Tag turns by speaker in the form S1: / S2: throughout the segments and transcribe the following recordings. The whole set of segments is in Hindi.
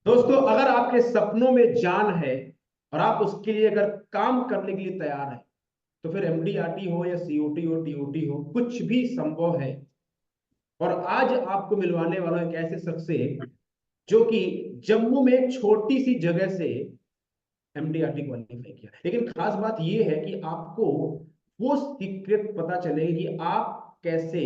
S1: दोस्तों, अगर आपके सपनों में जान है और आप उसके लिए अगर काम करने के लिए तैयार हैं, तो फिर एमडीआरटी हो या सीओटी हो, टीओटी हो, कुछ भी संभव है। और आज आपको मिलवाने वाला हूं एक ऐसे शख्स से जो कि जम्मू में एक छोटी सी जगह से एमडीआरटी क्वालिफाई किया। लेकिन खास बात यह है कि आपको वो सीक्रेट पता चलेगी कि आप कैसे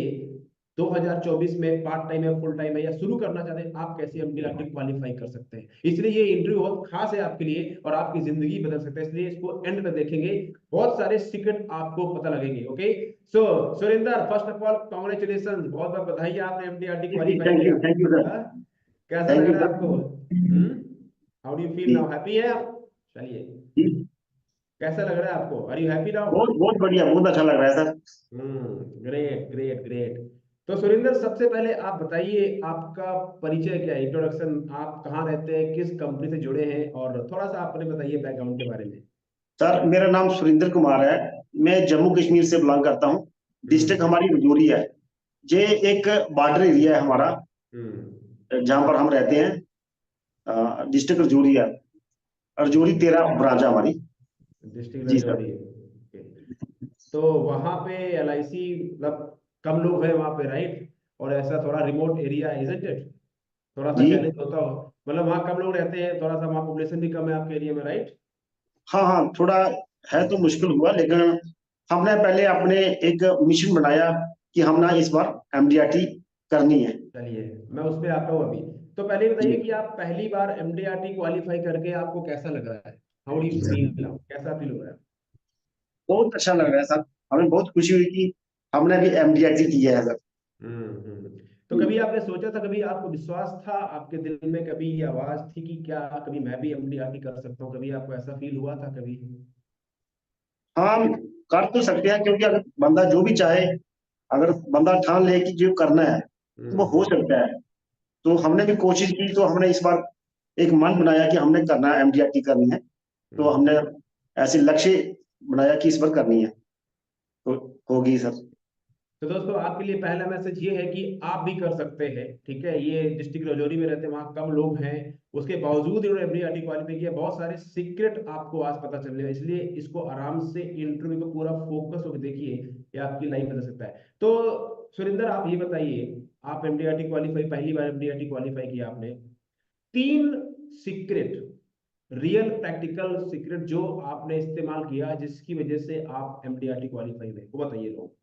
S1: 2024 में पार्ट टाइम है, फुल टाइम है, या शुरू करना चाहते हैं, आप कैसे एमडीआरटी क्वालिफाई कर सकते हैं। इसलिए ये इंटरव्यू बहुत खास है आपके लिए और आपकी जिंदगी बदल सकता है, इसलिए इसको एंड तक देखेंगे। बहुत सारे सीक्रेट आपको पता लगेंगे। Okay, so Surender, first of all congratulation, बहुत बहुत बधाई, आपने एमडीआरटी क्वालिफाई किया।
S2: Thank you sir.
S1: हाँ? कैसा
S2: थैंक
S1: लग
S2: यू
S1: रहा है
S2: सर।
S1: आपको? How do you feel now?
S2: जी
S1: हैप्पी है आप? चलिए,
S2: जी।
S1: कैसा लग रहा है आपको? Are you happy now?
S2: बहुत बहुत बढ़िया, बहुत अच्छा लग रहा है सर।
S1: Great great great. तो सुरेंद्र, सबसे पहले आप बताइए, आपका परिचय क्या है, इंट्रोडक्शन, आप कहाँ रहते हैं, किस कंपनी से जुड़े हैं, और थोड़ा सा अपने बताइए बैकग्राउंड के बारे में।
S2: सर मेरा नाम सुरेंद्र कुमार है। मैं जम्मू कश्मीर से बिलोंग करता हूँ। डिस्ट्रिक्ट
S1: हम्म
S2: हमारी रजौरी है। ये एक बॉर्डर एरिया है हमारा,
S1: हम्म
S2: जहाँ पर हम रहते हैं। डिस्ट्रिक्ट रजौरी है। रजौरी 13 ब्रांच है हमारी।
S1: डिस्ट्रिक्ट
S2: जी सर।
S1: राजौरी। ओके। तो वहाँ पे एलआईसी, मतलब कम लोग हैं वहाँ पे, राइट? और ऐसा थोड़ा रिमोट एरिया, इजंट इट? थोड़ा सा
S2: जी
S1: चैलेंज होता हो, मतलब वहाँ कम लोग रहते हैं, थोड़ा सा वहाँ पॉपुलेशन भी कम है आपके एरिया में, राइट?
S2: हाँ हाँ, थोड़ा है तो मुश्किल हुआ, लेकिन हमने पहले अपने एक मिशन बनाया कि हम ना इस बार एमडीआरटी करनी है।
S1: चलिए, मैं उस पर आता हूँ अभी। तो पहले बताइए
S2: जी,
S1: कि आप पहली बार एमडीआरटी क्वालिफाई करके आपको कैसा लग रहा है? How do you feel now? कैसा फील हो रहा है?
S2: बहुत अच्छा लग रहा है सर। हमें बहुत खुशी हुई कि हमने भी एमडीआरटी किया है सर।
S1: तो कभी आपने सोचा था, कभी आपको विश्वास था आपके दिल में, कभी ये आवाज थी कि क्या कभी मैं भी एमडीआरटी कर सकता हूँ? कभी आपको ऐसा फील हुआ था कभी?
S2: हाँ, हम कर तो सकते हैं, क्योंकि अगर बंदा जो भी चाहे, अगर बंदा ठान ले कि जो करना है तो वो हो
S1: हम्म
S2: सकता है। तो हमने भी कोशिश की, तो हमने इस बार एक मन बनाया कि हमने करना है, एमडीआरटी करनी है। तो
S1: हम्म
S2: हमने ऐसे लक्ष्य बनाया कि इस बार करनी है, तो होगी सर।
S1: तो दोस्तों, आपके लिए पहला मैसेज ये है कि आप भी कर सकते हैं। ठीक है, ये डिस्ट्रिक्ट राजौरी में रहते हैं, वहाँ कम लोग हैं, उसके बावजूद इन्होंने एमडीआरटी क्वालिफाई किया। बहुत सारे सीक्रेट आपको आज पता चलने हैं, इसलिए इसको आराम से इंटरव्यू को पूरा फोकस होकर देखिए, ये आपकी लाइफ बदल सकता है। तो सुरेंद्र, आप ये बताइए, आप एमडीआरटी क्वालिफाई, पहली बार एमडीआरटी क्वालिफाई किया आपने, तीन सीक्रेट, रियल प्रैक्टिकल सीक्रेट जो आपने इस्तेमाल किया जिसकी वजह से आप एमडीआरटी क्वालिफाई हुए, वो बताइए लोग।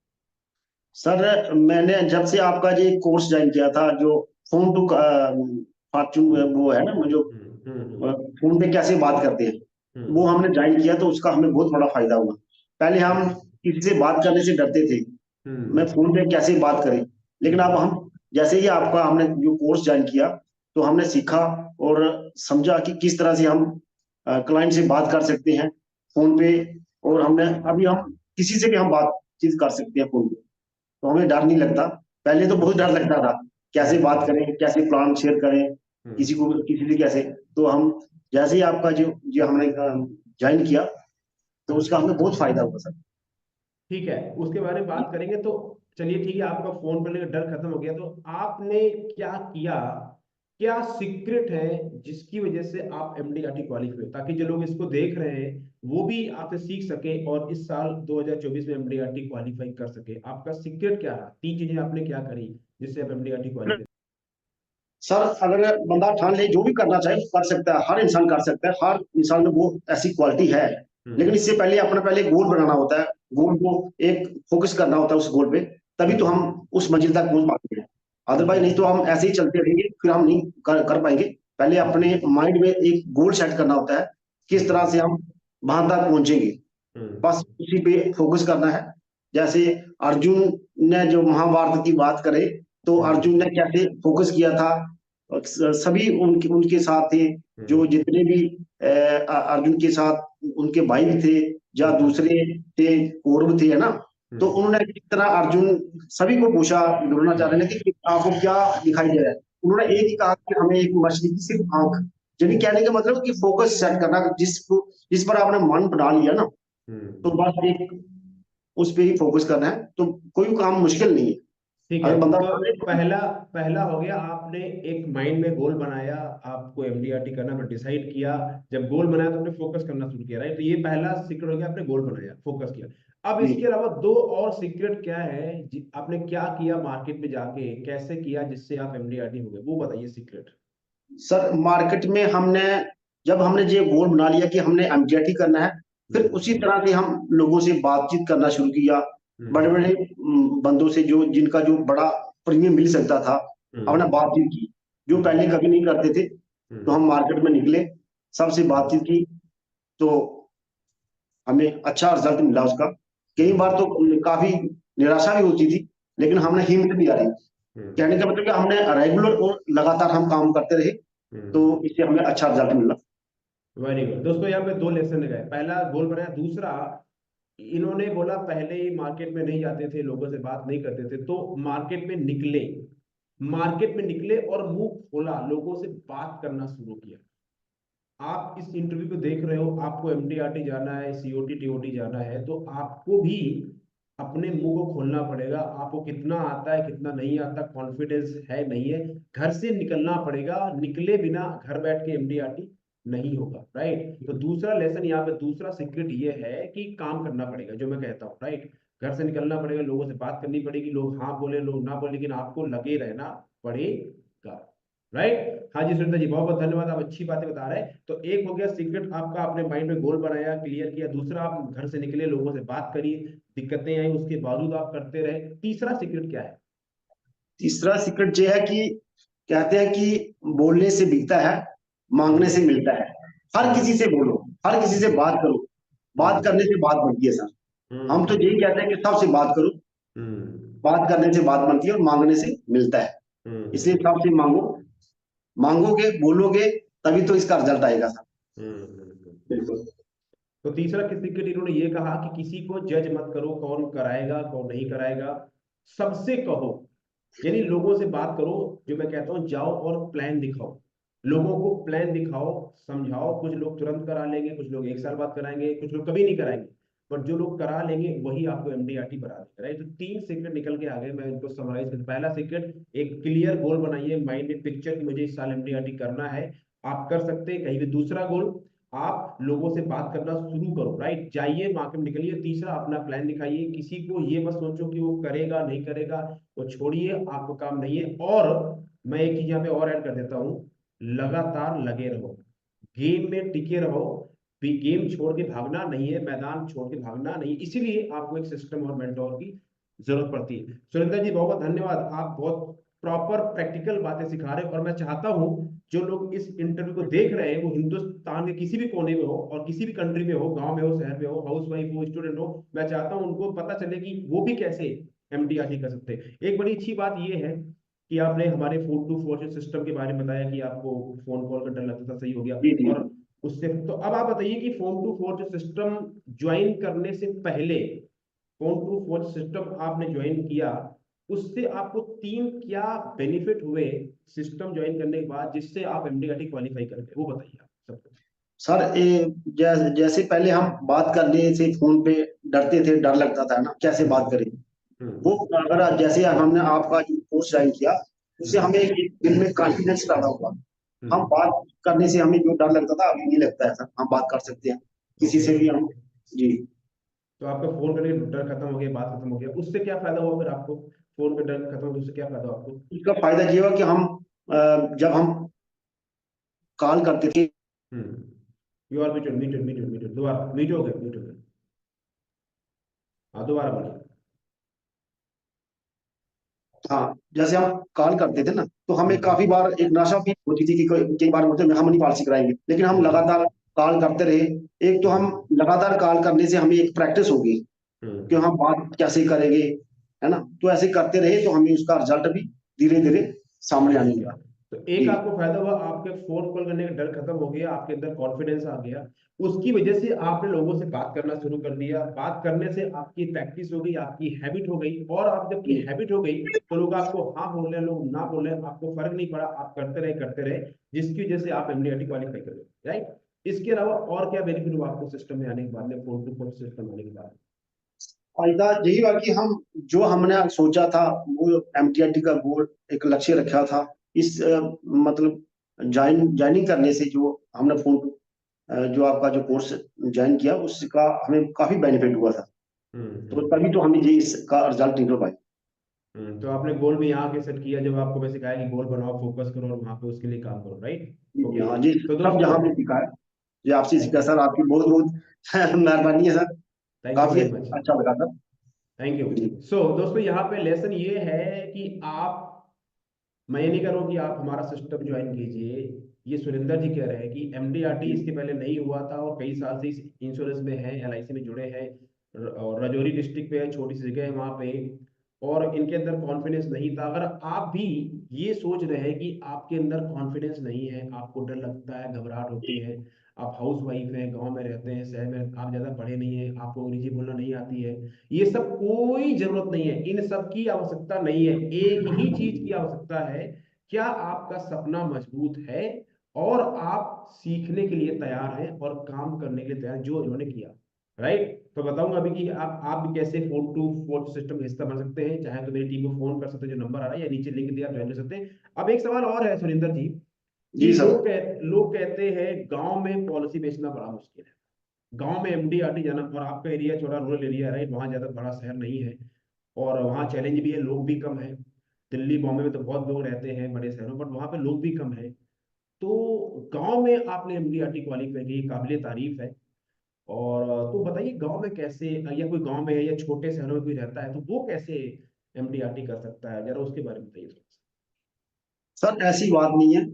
S2: सर मैंने जब से आपका ये कोर्स ज्वाइन किया था, जो फोन टू फॉर्चून वो है ना, जो
S1: हम्म।
S2: फोन पे कैसे बात करते हैं, वो
S1: हम्म
S2: हमने ज्वाइन किया, तो उसका हमें बहुत बड़ा फायदा हुआ। पहले हम किसी से बात करने से डरते थे, मैं
S1: हम्म
S2: फोन पे कैसे बात करें। लेकिन अब
S1: हम्म
S2: हम, जैसे ही आपका हमने जो कोर्स ज्वाइन किया, तो हमने सीखा और समझा कि किस तरह से हम क्लाइंट से बात कर सकते हैं फोन पे। और हमने अभी हम किसी से भी हम बातचीत कर सकते हैं फोन पे, तो हमें डर नहीं लगता। पहले तो बहुत डर लगता था, कैसे बात
S1: हम्म
S2: करें, कैसे प्लान शेयर करें, किसी को,
S1: हम्म
S2: किसी से कैसे। तो हम, जैसे ही आपका जो जो हमने ज्वाइन किया, तो उसका हमें बहुत फायदा हुआ सर।
S1: ठीक है, उसके बारे में बात करेंगे। तो चलिए, ठीक है, आपका फोन पर लेकर डर खत्म हो गया, तो आपने क्या किया, क्या सीक्रेट है जिसकी वजह से आप एमडीआरटी क्वालिफाई हुए, ताकि जो लोग इसको देख रहे हैं वो भी आपसे सीख सके और इस साल 2024 में एमडीआरटी क्वालिफाई कर सके? आपका सीक्रेट क्या रहा? तीन चीजें आपने क्या करी जिससे आप एमडीआरटी क्वालिफाई?
S2: सर अगर बंदा ठान ले, जो भी करना चाहे कर सकता है, हर इंसान कर सकता है, हर इंसान में वो ऐसी क्वालिटी है। लेकिन
S1: हम्म
S2: इससे पहले अपना पहले गोल बनाना होता है, गोल को एक फोकस करना होता है उस गोल पे, तभी तो
S1: हम्म
S2: हम उस मंजिल तक पहुंच पाते हैं।
S1: ठीक
S2: अदरवाइज
S1: है।
S2: नहीं तो हम ऐसे ही चलते रहेंगे, फिर हम नहीं कर पाएंगे। पहले अपने माइंड में एक गोल सेट करना होता है, किस तरह
S1: हम्म
S2: से हम वहां तक पहुंचेंगे,
S1: हम्म
S2: बस उसी पे फोकस करना है। जैसे अर्जुन ने जो महाभारत की बात करे, तो अर्जुन
S1: हम्म
S2: ने कैसे फोकस किया था, सभी उनके उनके साथ थे, जो
S1: हम्म
S2: जितने भी अर्जुन के साथ उनके भाई भी थे, या
S1: हम्म
S2: दूसरे थे, कौरव थे, है ना। तो
S1: हम्म
S2: उन्होंने किस तरह अर्जुन सभी को पूछा, जुड़ना चाह रहे थे कि आपको क्या दिखाई दे रहा है। उन्होंने एक ही कहा कि हमें एक मछली की सिर्फ आंख। यानी कहने का मतलब कि फोकस सेट करना, जिस पर आपने मन बना लिया ना, तो
S1: हम्म
S2: बस एक उस पे ही फोकस करना है, तो कोई काम मुश्किल नहीं है।
S1: ठीक है।
S2: अगर बंदा
S1: तो पहला पहला हो गया, आपने एक माइंड में गोल बनाया, आपको एमडीआरटी करना आपने डिसाइड किया। जब गोल बनाया तो आपने फोकस करना शुरू किया, राइट। तो ये पहला सीक्रेट हो गया, आपने गोल बनाया, फोकस किया। अब इसके
S2: जी
S1: अलावा दो और सीक्रेट क्या है, आपने क्या किया मार्केट में जाके, कैसे किया जिससे आप एमडीआरटी हो गए, वो बताइए सीक्रेट।
S2: सर, मार्केट में हमने जब हमने ये गोल बना लिया कि हमने एमजीआईटी करना है, फिर
S1: हम्म
S2: उसी तरह से हम लोगों से बातचीत करना शुरू किया। बड़े
S1: हम्म
S2: बड़े बंदों से जो जिनका जो बड़ा प्रीमियम मिल सकता था, हमने
S1: हम्म
S2: बातचीत की, जो
S1: हम्म
S2: पहले कभी नहीं करते थे। तो
S1: हम्म
S2: हम मार्केट में निकले, सबसे
S1: हम्म
S2: बातचीत की, तो हमें अच्छा रिजल्ट मिला उसका। कई
S1: हम्म
S2: बार तो काफी निराशा भी होती थी, लेकिन
S1: हम्म
S2: हमने हिम्मत नहीं हारी।
S1: हम्म
S2: कहने का मतलब कि हमने रेगुलर और लगातार हम काम करते रहे, तो
S1: हम्म।
S2: इससे हमें अच्छा रिजल्ट मिला।
S1: वेरी गुड दोस्तों, यहाँ पे दो लेसन गए, पहला गोल बनाया, दूसरा इन्होंने बोला पहले ही मार्केट में नहीं जाते थे, लोगों से बात नहीं करते थे, तो मार्केट में निकले, मार्केट में निकले और मुंह खोला, लोगों से बात करना शुरू किया। आप इस इंटरव्यू को देख रहे हो, आपको एमडीआरटी जाना है, सीओटी टीओटी जाना है, तो आपको भी अपने मुंह को खोलना पड़ेगा। आपको कितना आता है कितना नहीं आता, कॉन्फिडेंस है नहीं है, घर से निकलना पड़ेगा। निकले बिना घर बैठ के एमडीआरटी नहीं होगा, राइट। तो दूसरा लेसन यहाँ पे, दूसरा सीक्रेट ये है कि काम करना पड़ेगा, जो मैं कहता हूँ, राइट। घर से निकलना पड़ेगा, लोगों से बात करनी पड़ेगी, लोग हाँ बोले लोग ना बोले, लेकिन आपको लगे रहना पड़ेगा, राइट। हाँ जी सुनीता जी, बहुत बहुत धन्यवाद, आप अच्छी बातें बता रहे हैं। तो एक हो गया सीक्रेट आपका, आपने माइंड में गोल बनाया, क्लियर किया। दूसरा, आप घर से निकले, लोगों से बात करी, दिक्कतें आई, उसके बावजूद आप करते रहे। तीसरा सीक्रेट क्या है?
S2: तीसरा सीक्रेट ये है कि कहते हैं कि बोलने से बिकता है, मांगने
S1: हम्म
S2: से मिलता है। हर
S1: हम्म
S2: किसी से बोलो, हर किसी से बात करो। बात
S1: हम्म
S2: करने से बात बनती है सर। हम तो
S1: हम्म
S2: यही कहते हैं कि सबसे बात करो।
S1: हम्म
S2: बात करने से बात बनती है और मांगने से मिलता है। इसलिए
S1: हम्म
S2: सबसे मांगो, मांगोगे, बोलोगे, तभी तो इसका रिजल्ट आएगा सर।
S1: हम्म।
S2: बिल्कुल।
S1: तो तीसरा किसी के लिए इन्होंने ये कहा कि किसी को जज मत करो, कौन कराएगा कौन नहीं कराएगा, सबसे कहो, यानी लोगों से बात करो। जो मैं कहता हूँ, जाओ और प्लान दिखाओ, लोगों को प्लान दिखाओ, समझाओ। कुछ लोग तुरंत करा लेंगे, कुछ लोग एक साल बाद कराएंगे, कुछ लोग कभी नहीं कराएंगे, पर जो लोग करा लेंगे वही आपको एमडीआरटी बना देगा, राइट। तो तीन सीक्रेट निकल के आ गए, मैं इनको समराइज कर। पहला सीक्रेट, एक क्लियर गोल बनाइए माइंड में, पिक्चर कि मुझे इस साल एमडीआरटी करना है, आप कर सकते हैं कहीं भी। दूसरा गोल, आप लोगों से बात करना शुरू करो, राइट, जाइए मार्केट में निकलिए। तीसरा, अपना प्लान दिखाइए, किसी को ये मत सोचो कि वो करेगा नहीं करेगा, वो छोड़िए, आपको काम नहीं है। और मैं एक चीज यहाँ पे और ऐड कर देता हूँ, लगातार लगे रहो, गेम में टिके रहो। भी गेम छोड़ के भागना नहीं है, मैदान छोड़ के भागना नहीं है। इसीलिए आपको एक सिस्टम और मेंटोर की जरूरत पड़ती है। सुरेंद्र जी, बहुत बहुत धन्यवाद, आप बहुत प्रॉपर प्रैक्टिकल बातें सिखा रहे हो। और मैं चाहता हूँ जो लोग इस इंटरव्यू को देख रहे हैं, वो हिंदुस्तान के किसी भी कोने में हो और किसी भी कंट्री में हो, गांव में हो, शहर में हो, हाउस वाइफ हो, स्टूडेंट हो, मैं चाहता हूँ उनको पता चले कि वो भी कैसे एमडीआरटी कर सकते हैं। एक बड़ी अच्छी बात यह है कि आपने हमारे फोन टू फोन सिस्टम के बारे में बताया कि आपको फोन कॉल का डर लगता था, सही हो गया।
S2: जी जी।
S1: और उससे तो अब आप बताइए कि phone to phone system join करने से पहले, फोन टू फोन सिस्टम आपने ज्वाइन किया, उससे आपको तीन क्या बेनिफिट हुए सिस्टम ज्वाइन करने के बाद, जिससे आप एमडीआरटी क्वालिफाई कर गए, वो बताइए आप सबको।
S2: सर, जैसे पहले हम बात करने से फोन पे डरते थे, डर लगता था ना, कैसे बात
S1: हम्म
S2: करें। वो
S1: हम्म
S2: अगर जैसे हमने आपका जो कोर्स ज्वाइन किया, उससे
S1: हम्म
S2: हमें एक दिन में कॉन्फिडेंस पैदा हुआ। हम
S1: हम्म।
S2: बात करने से हमें जो डर लगता था, अभी नहीं लगता है सर। हम बात कर सकते हैं किसी
S1: ओके,
S2: से भी हम। जी।
S1: तो आपका फोन करने का डर खत्म हो गया, बात खत्म हो गया, उससे क्या फायदा हुआ फिर आपको? फोन का डर खत्म हो गया, उससे क्या फायदा हुआ आपको?
S2: इसका फायदा ये हुआ कि हम जब हम कॉल करते थे।
S1: You are muted, muted, muted, muted, दोबारा म्यूट हो गया, म्यूट हो गया। हाँ, दोबारा बोलिए।
S2: हाँ, जैसे हम कॉल करते थे ना, तो हमें
S1: हम्म
S2: काफी बार एक नशा भी होती थी कि कई बार बोलते हम नहीं पॉलिसी कराएंगे, लेकिन हम
S1: हम्म
S2: लगातार कॉल करते रहे। एक तो हम
S1: हम्म
S2: लगातार कॉल करने से हमें एक प्रैक्टिस हो गई कि
S1: हम्म।
S2: हम बात कैसे करेंगे, है ना। तो ऐसे करते रहे तो हमें उसका रिजल्ट भी धीरे धीरे सामने आने
S1: हम्म।
S2: लगा।
S1: तो एक
S2: जी
S1: आपको फायदा हुआ, आपके फोन कॉल करने का डर खत्म हो गया, आपके अंदर कॉन्फिडेंस आ गया, उसकी वजह से आपने लोगों से बात करना शुरू कर दिया। बात करने से आपकी प्रैक्टिस हो गई, आपकी हैबिट हो गई, और आप जबकि
S2: जी।
S1: हैबिट हो गई तो लोग आपको हाँ बोल रहे हैं, लोग ना बोल रहे हैं, आपको फर्क नहीं पड़ा, आप करते रहे, जिसकी वजह से आप एमडीआरटी क्वालिफाई कर गए, राइट। इसके अलावा और क्या बेनिफिट हुआ आपको सिस्टम में आने के बाद में, फोन टू फोन सिस्टम आने के बाद?
S2: फायदा यही हुआ कि हम जो हमने सोचा था वो एमटीआरटी का गोल एक लक्ष्य रखा था, इस मतलब ज्वाइनिंग करने से जो हमने फोन जो आपका जो कोर्स ज्वाइन किया उसका हमें काफी बेनिफिट हुआ था। तो
S1: हम्म।
S2: तभी तो हमें ये इसका रिजल्ट निकल पाया।
S1: तो आपने गोल भी यहाँ के सेट किया जब आपको मैं सिखाया कि गोल बनाओ, फोकस करो और वहां पे उसके लिए काम करो, राइट?
S2: जी जी,
S1: ओके।
S2: हाँ जी,
S1: तो
S2: सब
S1: दोस्तों,
S2: यहाँ पे सीखा है, ये आपसे
S1: थैंक
S2: सीखा
S1: यू,
S2: सर, आपकी बहुत बहुत मेहरबानी है सर।
S1: थैंक यू
S2: काफी
S1: वेरी मच,
S2: अच्छा लगा सर।
S1: Thank you.
S2: जी
S1: सो दोस्तों, यहाँ पे लेसन ये है कि आप, मैं ये नहीं कह रहा हूँ कि आप हमारा सिस्टम ज्वाइन कीजिए। ये सुरेंद्र जी कह रहे हैं कि एमडीआरटी
S2: जी
S1: इसके पहले नहीं हुआ था और कई साल से इस इंश्योरेंस में है, एलआईसी में जुड़े हैं, और राजौरी डिस्ट्रिक्ट पे है, छोटी सी जगह है वहाँ पे, और इनके अंदर कॉन्फिडेंस नहीं था। अगर आप भी ये सोच रहे हैं कि आपके अंदर कॉन्फिडेंस नहीं है, आपको डर लगता है, घबराहट होती है, आप हाउस वाइफ हैं, गाँव में रहते हैं, शहर में आप ज़्यादा पढ़े नहीं हैं, आपको अंग्रेजी बोलना नहीं आती है, ये सब कोई जरूरत नहीं है, इन सब की आवश्यकता नहीं है। एक ही चीज की आवश्यकता है, क्या आपका सपना मजबूत है और आप सीखने के लिए तैयार हैं और काम करने के लिए तैयार हैं, जो इन्होंने किया, राइट? तो बताऊंगा अभी कि आप भी कैसे फोन टू फोन सिस्टम का हिस्सा बन सकते हैं। चाहे तो मेरी टीम को फोन कर सकते हैं, जो नंबर आ रहा है, या नीचे लिंक दिया, ज्वाइन कर सकते हैं। अब एक सवाल और है सुरेंद्र जी, कि
S2: जी सर।
S1: लोग कहते हैं गांव में पॉलिसी बेचना बड़ा मुश्किल है, गांव में एमडीआरटी जाना, और आपका एरिया थोड़ा रूरल एरिया है, राइट? वहाँ ज्यादा बड़ा शहर नहीं है, और वहाँ चैलेंज भी है, लोग भी कम है। दिल्ली बॉम्बे में तो बहुत लोग रहते हैं बड़े शहरों, बट वहाँ पे लोग भी कम है। तो गांव में आपने एमडीआरटी क्वालिफाई की, काबिले तारीफ है। और तो बताइए, गांव में कैसे, या कोई गांव में है या छोटे शहरों में कोई रहता है, तो वो कैसे एमडीआरटी कर सकता है, जरा उसके बारे में बताइए थोड़ा
S2: सर ऐसी बात नहीं है,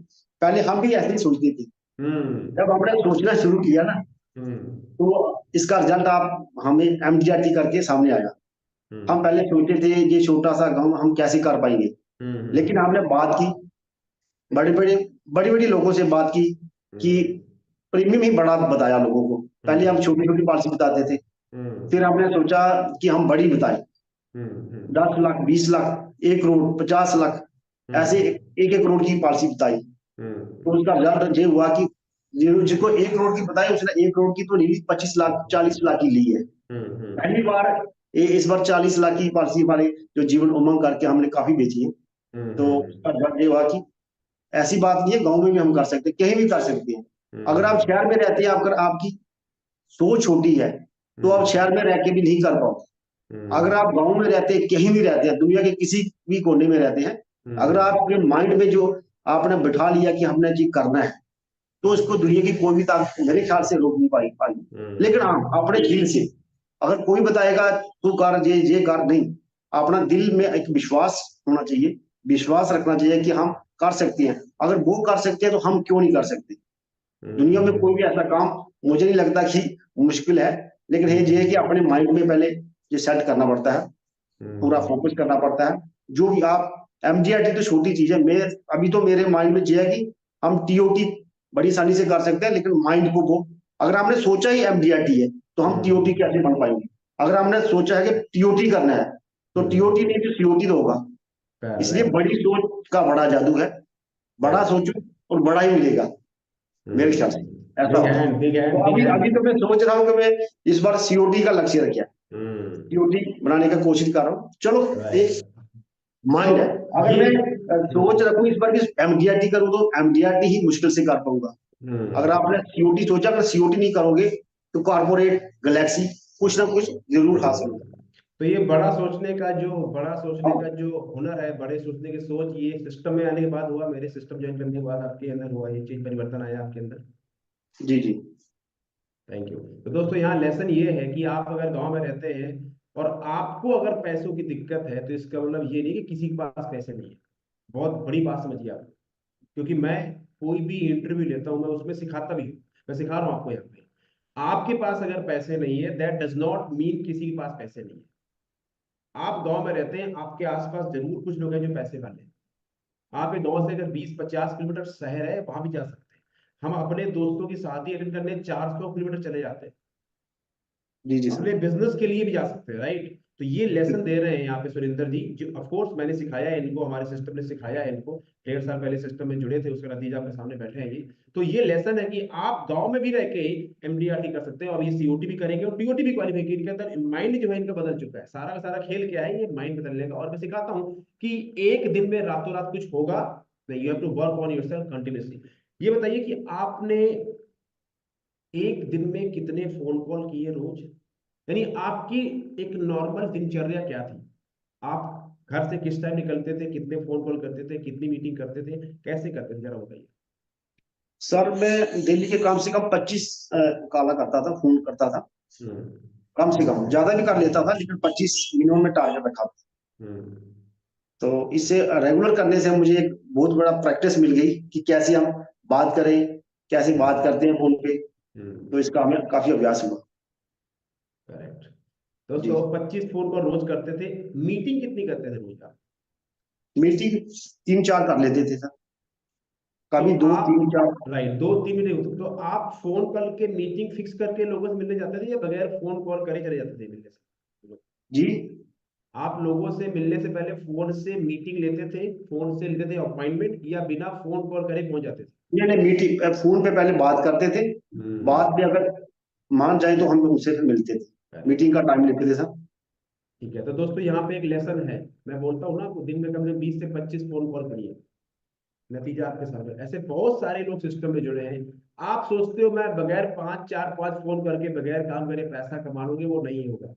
S2: पहले हम भी ऐसे ही सोचते थे।
S1: सा। हम्म।
S2: जब हमने सोचना शुरू किया ना,
S1: हम्म।
S2: तो इसका रिजल्ट आप हमें एमटीआरटी करके सामने आया। हम
S1: हम्म।
S2: पहले सोचते थे ये छोटा सा गांव हम कैसे कर पाएंगे, लेकिन
S1: हम्म।
S2: हमने बात की, बड़े बड़े बड़ी बड़ी लोगों से बात की कि
S1: हम्म।
S2: प्रीमियम ही बड़ा बताया लोगों को। पहले हम
S1: हम्म।
S2: छोटी छोटी पॉलिसी बताते थे, फिर
S1: हम्म।
S2: हमने सोचा कि हम बड़ी बताएं,
S1: हम्म।
S2: 10 लाख, 20 लाख, 1 करोड़, 50 लाख, ऐसे
S1: हम्म।
S2: एक एक करोड़ की पॉलिसी बताई। तो
S1: हम्म।
S2: उसका रिजल्ट ये हुआ कि जिसको 1 करोड़ की बताई उसने 1 करोड़ की तो नहीं ली, 25 लाख, 40 लाख की ली है। पहली बार इस बार 40 लाख की पॉलिसी हमारे जो जीवन उमंग करके हमने काफी बेची है। तो उसका रिजल्ट ये हुआ कि ऐसी बात नहीं है, गाँव में भी हम कर सकते हैं, कहीं भी कर सकते हैं। अगर आप शहर में रहते हैं, अगर आपकी सोच छोटी है, तो आप शहर में रह के भी नहीं कर पाओगे। अगर आप गाँव में रहते हैं, कहीं भी रहते हैं, दुनिया के किसी भी कोने में रहते हैं, अगर आपके माइंड में जो आपने बिठा लिया कि हमने जी करना है, तो इसको दुनिया की कोई भी ताकत मेरे ख्याल से रोक नहीं पाई। लेकिन हाँ, अपने दिल से अगर कोई बताएगा तू कर, ये कर, नहीं, अपना दिल में एक विश्वास होना चाहिए, विश्वास रखना चाहिए कि हम कर सकते हैं। अगर वो कर सकते हैं तो हम क्यों नहीं कर सकते। दुनिया में कोई भी ऐसा काम मुझे नहीं लगता कि मुश्किल है, लेकिन ये है कि अपने माइंड में पहले ये सेट करना पड़ता है, पूरा फोकस करना पड़ता है। जो भी आप, एमजीआरटी तो छोटी चीज है, मैं अभी तो मेरे माइंड में ये है कि हम टीओटी बड़ी आसानी से कर सकते हैं, लेकिन माइंड को वो, अगर हमने सोचा ही एमजीआरटी है तो हम टीओटी कैसे बन पाएंगे। अगर हमने सोचा है कि टीओटी करना है, तो टीओटी नहीं तो सीओटी तो होगा। इसलिए
S1: करेक्ट।
S2: बड़ी सोच का बड़ा जादू है, बड़ा
S1: करेक्ट।
S2: सोचो और बड़ा ही मिलेगा, मेरे ख्याल से ऐसा
S1: बिग
S2: होता है।
S1: हैंड, बिग
S2: तो
S1: हैंड, बिग
S2: अभी
S1: हैंड।
S2: अभी तो मैं सोच रहा हूँ कि मैं इस बार सीओटी का लक्ष्य रखा, सीओटी बनाने का कोशिश कर रहा हूँ। चलो, एक
S1: राइट। सो
S2: माइंड है। अगर
S1: ये,
S2: मैं सोच रखूं इस बार कि एमडीआरटी करूं, तो एमडीआरटी ही मुश्किल से कर पाऊंगा। अगर आपने सीओटी सोचा, अगर सीओटी नहीं करोगे तो कॉर्पोरेट गैलेक्सी कुछ ना कुछ जरूर हासिल होगा।
S1: तो ये बड़ा सोचने
S2: अब
S1: का जो हुनर है, बड़े सोचने की सोच, ये सिस्टम में आने के बाद हुआ, मेरे सिस्टम ज्वाइन करने के बाद आपके अंदर हुआ, ये चीज परिवर्तन आया आपके अंदर।
S2: जी जी।
S1: Thank you. तो दोस्तों, यहाँ लेसन ये है कि आप अगर गांव में रहते हैं और आपको अगर पैसों की दिक्कत है, तो इसका मतलब ये नहीं कि किसी के पास पैसे नहीं है। बहुत बड़ी बात समझिए आप, क्योंकि मैं कोई भी इंटरव्यू लेता हूं, मैं उसमें सिखाता भी हूं, मैं सिखा रहा हूं आपको यहाँ पे। आपके पास अगर पैसे नहीं है, दैट डज नॉट मीन किसी के पास पैसे नहीं है। आप गांव में रहते हैं, आपके आसपास जरूर कुछ लोग हैं जो पैसे वाले हैं। आप एक गांव से अगर 20-50 किलोमीटर शहर है, वहां भी जा सकते हैं। हम अपने दोस्तों की शादी अटेंड करने 400 किलोमीटर चले जाते हैं।
S2: जी जी सर।
S1: अपने बिजनेस के लिए भी जा सकते हैं, राइट? तो ये लेसन दे रहे हैं यहाँ पे सुरेंद्र जी, जो ऑफ कोर्स मैंने सिखाया है इनको, हमारे सिस्टम ने सिखाया है इनको, 1.5 साल पहले सिस्टम में जुड़े थे, उसका नतीजा आपके सामने बैठे हैं ये। तो ये लेसन है कि आप गांव में भी रह के एमडीआरटी कर सकते हैं, और ये सीओटी भी करेंगे और टीओटी भी क्वालिफाई, इनके अंदर माइंड जो है इनका बदल चुका है। सारा का सारा खेल क्या है, ये माइंड बदलने का। और मैं सिखाता हूँ कि एक दिन में रातों रात कुछ होगा नहीं, you have to work on yourself continuously. ये बताइए कि आपने एक दिन में कितने फोन कॉल किए रोज, यानी आपकी एक नॉर्मल दिनचर्या क्या थी? आप घर से किस टाइम निकलते थे, कितने फोन कॉल करते थे, कितनी मीटिंग करते थे, कैसे करते थे, जरा बताइए।
S2: सर मैं डेली के कम से कम 25 काला करता था, फोन करता था।
S1: हम्म।
S2: कम से कम, ज्यादा भी कर लेता था, लेकिन 25 मिनिमम में टारगेट रखा था।
S1: हम्म।
S2: तो इससे रेगुलर करने से मुझे एक बहुत बड़ा प्रैक्टिस मिल गई कि कैसे हम बात करें, कैसे बात करते हैं फोन पे। तो
S1: हम्म।
S2: इसका हमें काफी अभ्यास हुआ।
S1: करेक्ट।
S2: जी।
S1: दोस्तों 25 फोन कॉल रोज करते थे, मीटिंग कितनी करते थे रोज आप?
S2: मीटिंग 3-4 कर लेते थे सर,
S1: तो
S2: कभी दो
S1: आप,
S2: तीन चार।
S1: राइट, 2-3 मीटिंग होती, तो आप फोन कॉल के मीटिंग फिक्स करके लोगों से मिलने जाते थे या बगैर फोन कॉल करे चले जाते थे मिलने से?
S2: जी।
S1: आप लोगों से मिलने से पहले फोन से मीटिंग लेते थे, फोन से लेते थे अपॉइंटमेंट, या बिना फोन कॉल करे पहुंच जाते थे?
S2: नहीं नहीं, मीटिंग फोन पे पहले बात करते थे, बाद
S1: हम्म।
S2: में अगर मान जाए तो हम उनसे फिर मिलते थे, मीटिंग का टाइम लेते थे सर।
S1: ठीक है, तो दोस्तों यहाँ पे एक लेसन है, मैं बोलता हूँ ना आपको, दिन में कम से कम 20 से 25 फोन कॉल करिए, नतीजा आपके सामने। ऐसे बहुत सारे लोग सिस्टम में जुड़े हैं। आप सोचते हो मैं बगैर 5 4 5 फोन करके बगैर काम करे पैसा कमा लूंगी, वो नहीं होगा।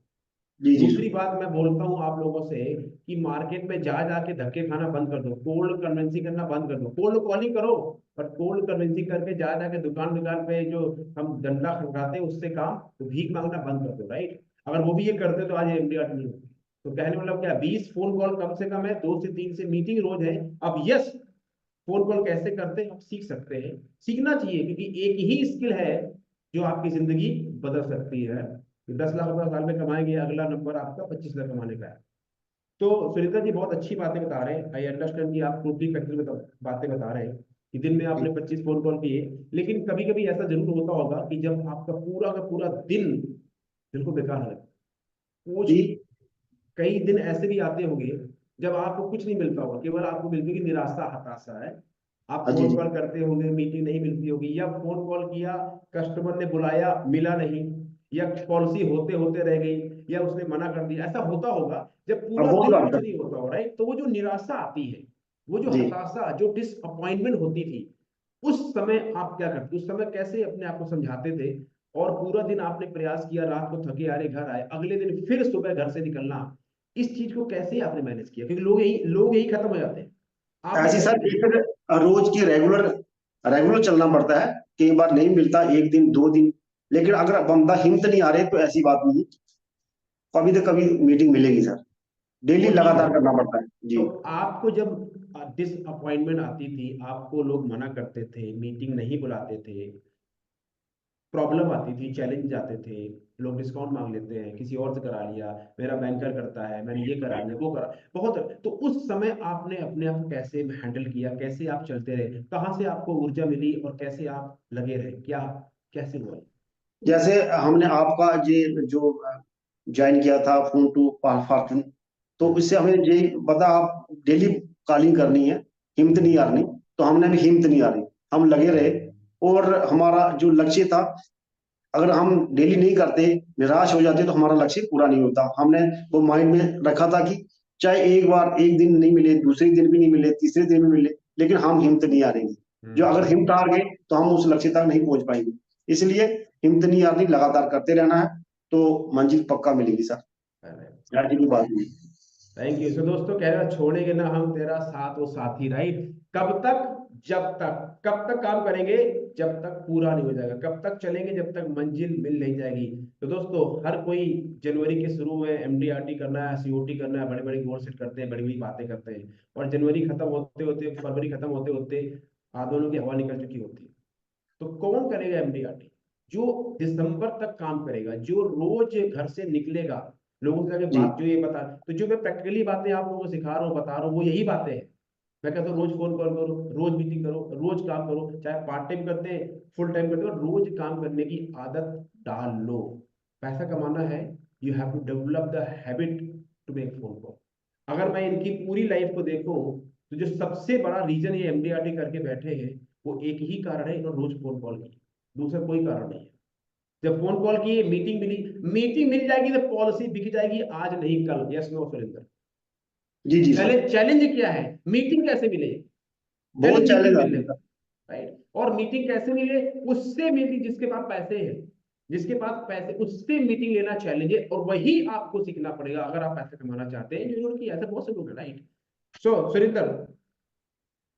S2: जी जी
S1: दूसरी बात मैं बोलता हूँ आप लोगों से कि मार्केट में जा जाके धक्के खाना बंद कर दो, कोल्ड कन्वेंसिंग करना बंद कर दो। कोल्ड कॉलिंग करो, पर कोल्ड कन्वेंसिंग करके जा जाके दुकान दुकान पे जो हम डंडा खड़काते हैं उससे काम, तो भीख मांगना बंद कर दो, राइट? अगर वो भी ये करते तो आज एमडीआर नहीं होती। तो कहने मतलब क्या, 20 फोन कॉल कम से कम है, 2 से 3 से मीटिंग रोज है। अब यस, फोन कॉल कैसे करते हैं आप सीख सकते हैं, सीखना चाहिए, क्योंकि एक ही स्किल है जो आपकी जिंदगी बदल सकती है। 10 लाख रुपए साल में कमाएंगे, अगला नंबर आपका 25 लाख कमाने का है। तो सुनीता जी बहुत अच्छी बातें बता रहे हैं, आई अंडरस्टैंड कि आप टोटली फैक्ट्री में बातें बता रहे हैं कि दिन में आपने 25 फोन कॉल किए। लेकिन कभी कभी ऐसा जरूर होता होगा कि जब आपका पूरा का पूरा दिन बिल्कुल बेकार है, कुछ
S2: जी।
S1: कई दिन ऐसे भी आते होंगे जब आपको कुछ नहीं मिलता होगा, केवल आपको मिलती होगी निराशा, हताशा है। आप
S2: हाँ जी
S1: फोन
S2: जी।
S1: कॉल करते होंगे, मीटिंग नहीं मिलती होगी, या फोन कॉल किया, कस्टमर ने बुलाया मिला नहीं, या पॉलिसी होते होते रह गई, या उसने मना कर दिया, ऐसा होता होगा जब
S2: अब
S1: पूरा
S2: बहुत
S1: दिन
S2: बार
S1: कुछ
S2: सर।
S1: नहीं होता हो, राइट? तो वो जो निराशा आती है, वो जो
S2: जी।
S1: हताशा, जो डिसअपॉइंटमेंट होती थी, उस समय आप क्या करते, उस समय कैसे अपने आप को समझाते थे? और पूरा दिन आपने प्रयास किया, रात को थके हारे घर आए, अगले दिन फिर सुबह घर से निकलना, इस चीज को कैसे आपने मैनेज किया? क्योंकि लोग यही खत्म हो जाते हैं, आपने
S2: ऐसी
S1: कैसे
S2: सर
S1: मैनेज
S2: एक रोज की रेगुलर रेगुलर चलना पड़ता है। कई बार नहीं मिलता, एक दिन 2 दिन, लेकिन अगर बंदा हिम्मत नहीं आ रहे तो ऐसी बात नहीं, कभी तो कभी मीटिंग मिलेगी सर। डेली
S1: होती है?
S2: लगातार करना पड़ता है
S1: तो
S2: जी।
S1: आपको जब डिसअपॉइंटमेंट आती थी, आपको लोग मना करते थे, मीटिंग नहीं बुलाते थे, प्रॉब्लम आती थी, चैलेंज आते थे, लोग डिस्काउंट मांग लेते हैं, किसी और से करा लिया, मेरा बैंकर करता है, मैंने ये करा लिया, वो करा, बहुत। तो उस समय आपने अपने आप को कैसे हैंडल किया, कैसे आप चलते रहे, कहाँ से आपको ऊर्जा मिली, और कैसे आप लगे रहे, क्या कैसे हुआ?
S2: जैसे हमने आपका ये जो ज्वाइन किया था फोन टू फॉर्चून, तो
S1: हम्म।
S2: इससे हमें ये पता आप डेली कॉलिंग करनी है, हिम्मत नहीं हारनी। तो हमने भी हिम्मत नहीं हारी, हम लगे रहे। और हमारा जो लक्ष्य था, अगर हम डेली नहीं करते, निराश हो जाते, तो हमारा लक्ष्य पूरा नहीं होता। हमने वो माइंड में रखा था कि चाहे एक बार एक दिन नहीं मिले, दूसरे दिन भी नहीं मिले, तीसरे दिन भी मिले, लेकिन हम हिम्मत नहीं हारेंगे। जो अगर
S1: हम्म।
S2: हिम्मत हार गए तो हम उस लक्ष्य तक नहीं पहुंच पाएंगे। इसलिए हिम्मत नहीं हारनी, लगातार करते रहना है, तो मंजिल पक्का मिलेगी सर। ऐसी कोई बात नहीं।
S1: Thank you. सो दोस्तों कह रहा, छोड़ेंगे ना हम तेरा साथ वो साथी, राइट? कब तक? जब तक। कब तक काम करेंगे? जब तक पूरा नहीं हो जाएगा। कब तक चलेंगे? जब तक मंजिल मिल नहीं जाएगी। तो दोस्तों हर कोई जनवरी के शुरू में एमडीआरटी करना है, सीओटी करना है, बड़े बड़े गोल सेट करते हैं, बड़ी बड़ी बातें करते हैं, और जनवरी खत्म होते होते, फरवरी खत्म होते होते आंदोलन की हवा निकल चुकी होती है। तो कौन करेगा एमडीआरटी? जो दिसंबर तक काम करेगा, जो रोज घर से निकलेगा, लोगों से जाके
S2: जी
S1: बात, जो ये बता, तो जो मैं प्रैक्टिकली बातें आप लोगों को सिखा रहा हूँ, बता रहा हूँ, वो यही बातें हैं। मैं कहता हूँ रोज फोन कॉल करो, रोज मीटिंग करो, रोज काम करो, चाहे पार्ट टाइम करते हैं, फुल टाइम करते हो, रोज काम करने की आदत डाल लो। पैसा कमाना है, you have to develop the habit to make phone call. अगर मैं इनकी पूरी लाइफ को देखूं तो जो सबसे बड़ा रीजन ये एमडीआरटी करके बैठे हैं वो एक ही कारण है, इन्होंने रोज फोन कॉल की, दूसरा कोई कारण नहीं है। जब फोन कॉल की, मीटिंग मिली, मीटिंग मिल जाएगी तो पॉलिसी बिक जाएगी, आज नहीं कल। Yes no Surendra?
S2: जी जी सर,
S1: चैलेंज चैलेंज क्या है? मीटिंग कैसे मिले?
S2: बहुत
S1: चैलेंज
S2: चैलेंज
S1: मीटिंग
S2: आते
S1: मिलने
S2: हैं
S1: का,
S2: सर।
S1: राइट? और मीटिंग कैसे मिले? उससे मीटिंग, जिसके पास पैसे है, जिसके पास पैसे, उससे मीटिंग लेना चैलेंज है, और वही आपको सीखना पड़ेगा अगर आप पैसे कमाना चाहते हैं, जो कि ऐसे बहुत से लोग हैं, राइट? सो सुरेंद्र,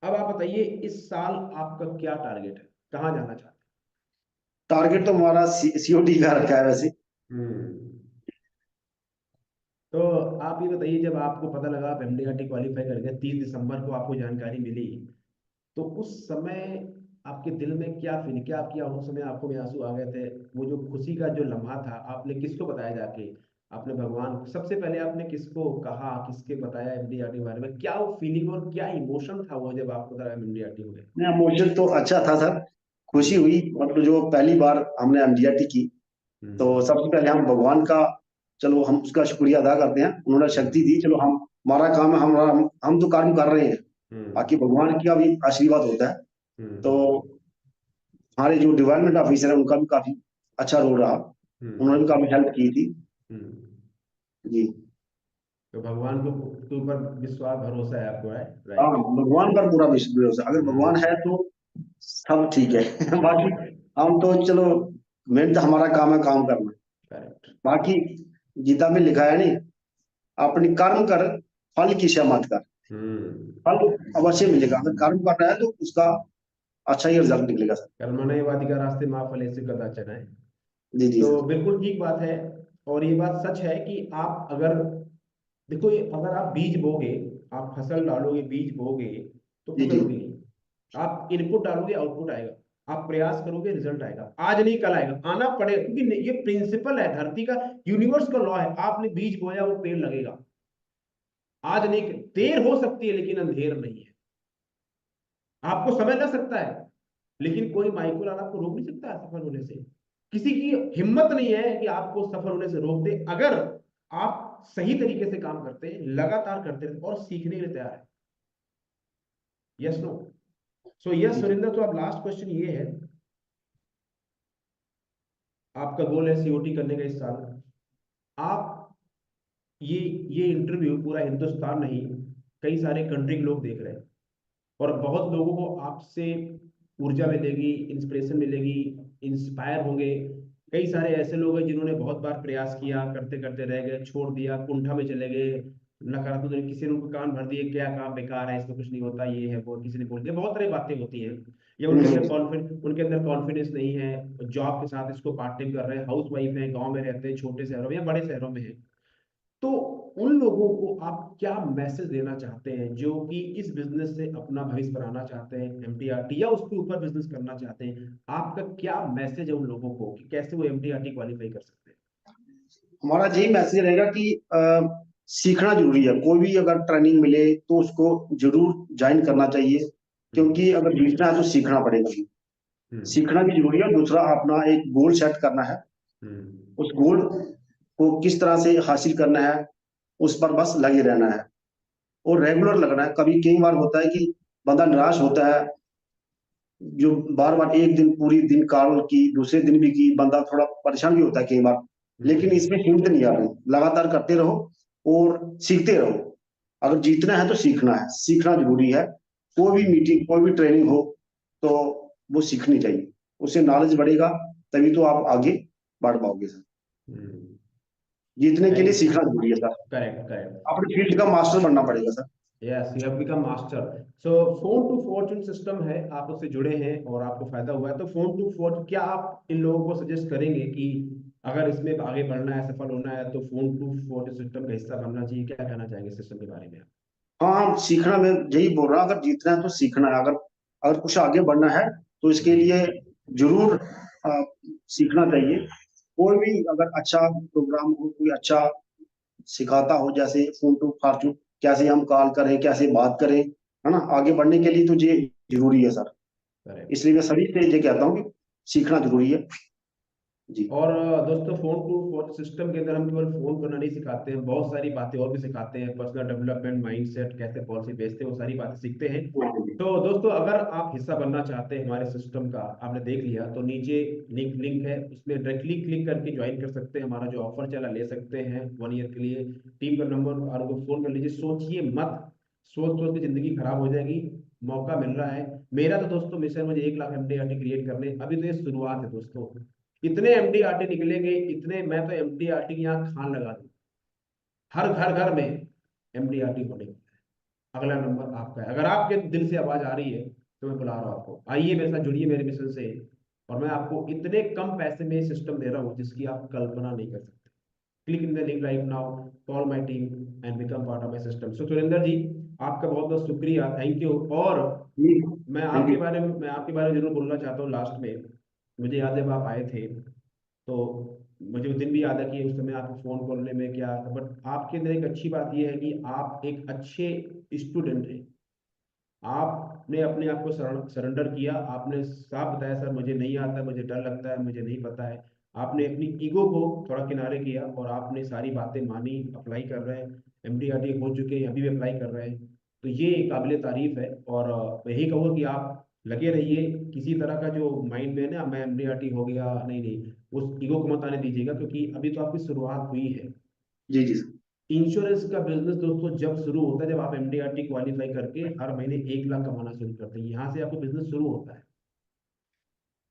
S1: अब आप बताइए, इस साल आपका क्या टारगेट है, कहाँ जाना चाहते
S2: टारगेट तो हमारा सीओडी का रखा है वैसे।
S1: हैं? तो आप ये बताइए, जब आपको पता लगा आप एमडीआरटी क्वालिफाई कर गए, 30 दिसंबर को आपको जानकारी मिली, तो उस समय आपके दिल में क्या फील, क्या किया उस समय? आपको में आंसू आ गए थे? वो जो खुशी का जो लम्हा था, आपने किसको बताया जाके? आपने भगवान, सबसे पहले आपने किसको कहा, किसके बताया एमडीआरटी के बारे में? क्या वो फीलिंग और क्या इमोशन था वो जब आपको पता एमडीआरटी हो गया?
S2: नहीं, इमोशन तो अच्छा था सर, खुशी
S1: हम्म।
S2: हुई। मतलब जो पहली बार हमने एमडीआरटी की, तो
S1: हम्म।
S2: सबसे पहले हम भगवान का, चलो हम उसका शुक्रिया अदा करते हैं, उन्होंने शक्ति
S1: हम्म।
S2: दी। चलो हम, हमारा काम है, हम तो कर्म कर रहे हैं,
S1: हम्म।
S2: बाकी भगवान का भी आशीर्वाद होता है। तो
S1: हम्म।
S2: हमारे जो डेवलपमेंट ऑफिसर है उनका भी काफी अच्छा रोल रहा, उन्होंने भी
S1: हम्म।
S2: काफी हेल्प की थी।
S1: हम्म।
S2: जी।
S1: तो भगवान को के ऊपर विश्वास, भरोसा है आपको, है,
S2: हाँ,
S1: राइट?
S2: भगवान पर पूरा विश्वास है, अगर भगवान है तो सब ठीक है। बाकी हम तो चलो, मेन तो हमारा काम है काम करना।
S1: करेक्ट।
S2: बाकी गीता में लिखा है नहीं, अपनी कर्म कर, फल की इच्छा मत कर।
S1: हम्म।
S2: फल अवश्य मिलेगा, अगर कर्म कर रहा है तो उसका अच्छा ही रिजल्ट निकलेगा सर।
S1: कर्मण्येवाधिकार रास्ते माँ फलेषु कदाचन है।
S2: जी जी
S1: तो
S2: सर।
S1: बिल्कुल ठीक बात है। और ये बात सच है कि आप अगर, देखो, ये अगर आप बीज बोगे, आप फसल डालोगे, बीज बोगे, तो
S2: जी
S1: फसल
S2: जी
S1: होगी नहीं। आप इनपुट डालोगे, आउटपुट आएगा। आप प्रयास करोगे, रिजल्ट आएगा, आज नहीं कल आएगा, आना पड़ेगा, क्योंकि ये प्रिंसिपल है धरती का, यूनिवर्स का लॉ है। आपने बीज बोया, वो पेड़ लगेगा। आज नहीं, देर हो सकती है लेकिन अंधेर नहीं है। आपको समय लग सकता है, लेकिन कोई माइक्रो आपको रोक नहीं सकता सफल होने से। किसी की हिम्मत नहीं है कि आपको सफल होने से रोक दे, अगर आप सही तरीके से काम करते हैं, लगातार करते रहते और सीखने के लिए तैयार है। Yes no? सो यस
S2: जी जी।
S1: सुरेंद्र, तो अब लास्ट क्वेश्चन ये है, आपका गोल है सीओटी करने का इस साल। आप ये ये इंटरव्यू पूरा हिंदुस्तान नहीं, कई सारे कंट्री के लोग देख रहे हैं, और बहुत लोगों को आपसे ऊर्जा मिलेगी, इंस्पिरेशन मिलेगी, इंस्पायर होंगे। कई सारे ऐसे लोग हैं जिन्होंने बहुत बार प्रयास किया, करते करते रह गए, छोड़ दिया, कुंठा में चले गए, नकारात्मक, किसी ने उनको कान भर दिए, क्या काम बेकार है, इसमें कुछ नहीं होता, ये है वो, किसी ने बोल दिया, बहुत सारी बातें होती हैं। या उनके अंदर कॉन्फिडेंस नहीं है, जॉब के साथ इसको पार्ट टाइम कर रहे हैं, हाउस वाइफ है, गाँव में रहते हैं, छोटे शहरों में या बड़े शहरों में है। तो उन लोगों को आप क्या मैसेज देना चाहते हैं जो कि इस बिजनेस से अपना भविष्य बनाना चाहते हैं, एमटीआरटी या उसके ऊपर बिजनेस करना चाहते हैं? आपका क्या मैसेज है उन लोगों को कि कैसे वो एमटीआरटी क्वालिफाई कर सकते हैं?
S2: हमारा यही मैसेज रहेगा कि सीखना जरूरी है, कोई भी अगर ट्रेनिंग मिले तो उसको जरूर ज्वाइन करना चाहिए,
S1: हम्म।
S2: क्योंकि अगर जीतना है तो सीखना पड़ेगा।
S1: हम्म।
S2: सीखना भी जरूरी है। दूसरा, अपना एक गोल सेट करना है,
S1: हम्म।
S2: उस गोल को किस तरह से हासिल करना है, उस पर बस लगे रहना है और रेगुलर लगना है। कभी कई बार होता है कि बंदा निराश होता है, जो बार बार एक दिन पूरी दिन कॉल की, दूसरे दिन भी की, बंदा थोड़ा परेशान भी होता है कई बार। लेकिन
S1: हम्म।
S2: इसमें हिम्मत नहीं आ रही, लगातार करते रहो और सीखते रहो। अगर जीतना है तो सीखना है, सीखना जरूरी है। कोई भी मीटिंग, कोई भी ट्रेनिंग हो तो वो सीखनी चाहिए, उससे नॉलेज बढ़ेगा, तभी तो आप आगे बढ़ पाओगे सर।
S1: हम्म।
S2: जीतने के लिए
S1: थैंक,
S2: सीखना जरूरी है सर,
S1: करेक्ट, करेक्ट।
S2: अपनी फील्ड का मास्टर बनना पड़ेगा sir.
S1: Yes, you have become master. So phone to fortune system है, आप उससे जुड़े हैं और आपको फायदा हुआ है, तो फोन टू फॉर्चून, क्या आप इन लोगों को सजेस्ट करेंगे कि अगर इसमें आगे बढ़ना है, सफल होना है, तो फोन टू फॉर्चून सिस्टम का हिस्सा बनना चाहिए? क्या कहना चाहेंगे सिस्टम के बारे में आप?
S2: हाँ, सीखना, मैं यही बोल रहा हूँ, अगर जीतना है तो सीखना है। अगर अगर कुछ आगे बढ़ना है तो इसके लिए
S1: हम्म।
S2: जरूर सीखना चाहिए। कोई भी अगर अच्छा प्रोग्राम हो, कोई अच्छा सिखाता हो, जैसे फोन टू फॉर्चून, कैसे हम कॉल करें, कैसे बात करें, है ना, आगे बढ़ने के लिए तो ये जरूरी है सर।
S1: करेक्ट।
S2: इसलिए मैं सभी से ये कहता हूँ कि सीखना जरूरी है। जी
S1: और दोस्तों, फोन टू फोन सिस्टम के अंदर हम केवल फोन करना नहीं सिखाते हैं, बहुत सारी बातें और भी सिखाते हैं। पर्सनल डेवलपमेंट, माइंडसेट, कैसे पॉलिसी बेचते हैं, वो सारी बातें सीखते हैं। तो दोस्तों, अगर आप हिस्सा बनना चाहते हैं हमारे सिस्टम का, आपने देख लिया तो नीचे लिंक है, उसमें डायरेक्टली क्लिक करके ज्वाइन कर सकते हैं। हमारा जो ऑफर चला ले सकते हैं 1 ईयर के लिए। टीम का नंबर और वो फोन कर लीजिए। सोचिए मत, सोच सोच के जिंदगी खराब हो जाएगी। मौका मिल रहा है। मेरा तो दोस्तों मिशन, मुझे 1 लाख एमडीआरटी क्रिएट करने, अभी तो ये शुरुआत है दोस्तों। इतने एमडीआरटी निकलेंगे, इतने, मैं तो एमडीआरटी की यहाँ खान लगा दूं। हर घर घर में एमडीआरटी होने वाला है। अगला नंबर आपका है। अगर आपके दिल से आवाज आ रही है तो मैं बुला रहा हूँ आपको, आइए मेरे साथ जुड़िए मेरे मिशन से। और मैं आपको इतने कम पैसे में सिस्टम दे रहा हूँ जिसकी आप कल्पना नहीं कर सकते। Click in the link right now, call my team and become part of my system. So Surendra ji, आपका बहुत बहुत शुक्रिया, थैंक यू। और
S2: जी। Thank you.
S1: मैं आपके बारे में जरूर बोलना चाहता हूँ लास्ट में। मुझे याद है जब आप आए थे, तो मुझे वो दिन भी याद है कि उस समय आपको फोन करने में क्या था। बट आपके अंदर एक अच्छी बात यह है कि आप एक अच्छे स्टूडेंट हैं। आपने अपने आप को सरेंडर किया। आपने साफ बताया, सर मुझे नहीं आता, मुझे डर लगता है, मुझे नहीं पता है। आपने अपनी ईगो को थोड़ा किनारे किया और आपने सारी बातें मानी। अप्लाई कर रहे हैं, एमडीआरटी हो चुके हैं, अभी भी अप्लाई कर रहे हैं। तो ये काबिल तारीफ है। और मैं यही कहूँगा कि आप लगे रहिए। किसी तरह का जो माइंड में है ना, मैं एमडीआरटी हो गया, नहीं नहीं, उस ईगो को मत आने दीजिएगा, क्योंकि अभी तो आपकी शुरुआत हुई है।
S2: जी जी सर।
S1: इंश्योरेंस का बिजनेस दोस्तों जब शुरू होता है, जब आप एमडीआरटी क्वालिफाई करके हर महीने 1 लाख कमाना शुरू करते हैं, यहाँ से आपको बिजनेस शुरू होता है।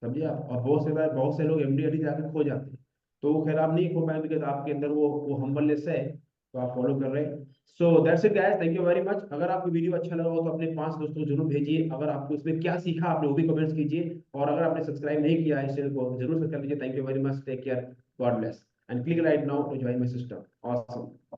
S1: समझिए आप। और बहुत से लोग एमडीआरटी जाके खो जाते हैं। तो वो खैर आप नहीं खो पाएंगे, बिकॉज आपके अंदर वो हम्बलनेस है। तो आप फॉलो कर रहे हैं। So that's it guys, thank you very much. अगर आपको वीडियो अच्छा लगा हो तो अपने 5 दोस्तों को जरूर भेजिए। अगर आपको इसमें क्या सीखा आपने, वो भी कमेंट्स कीजिए। और अगर आपने सब्सक्राइब नहीं किया है इस चैनल को, जरूर सब्सक्राइब कीजिए। Thank you very much, take care, God bless and click right now to join my system. Awesome.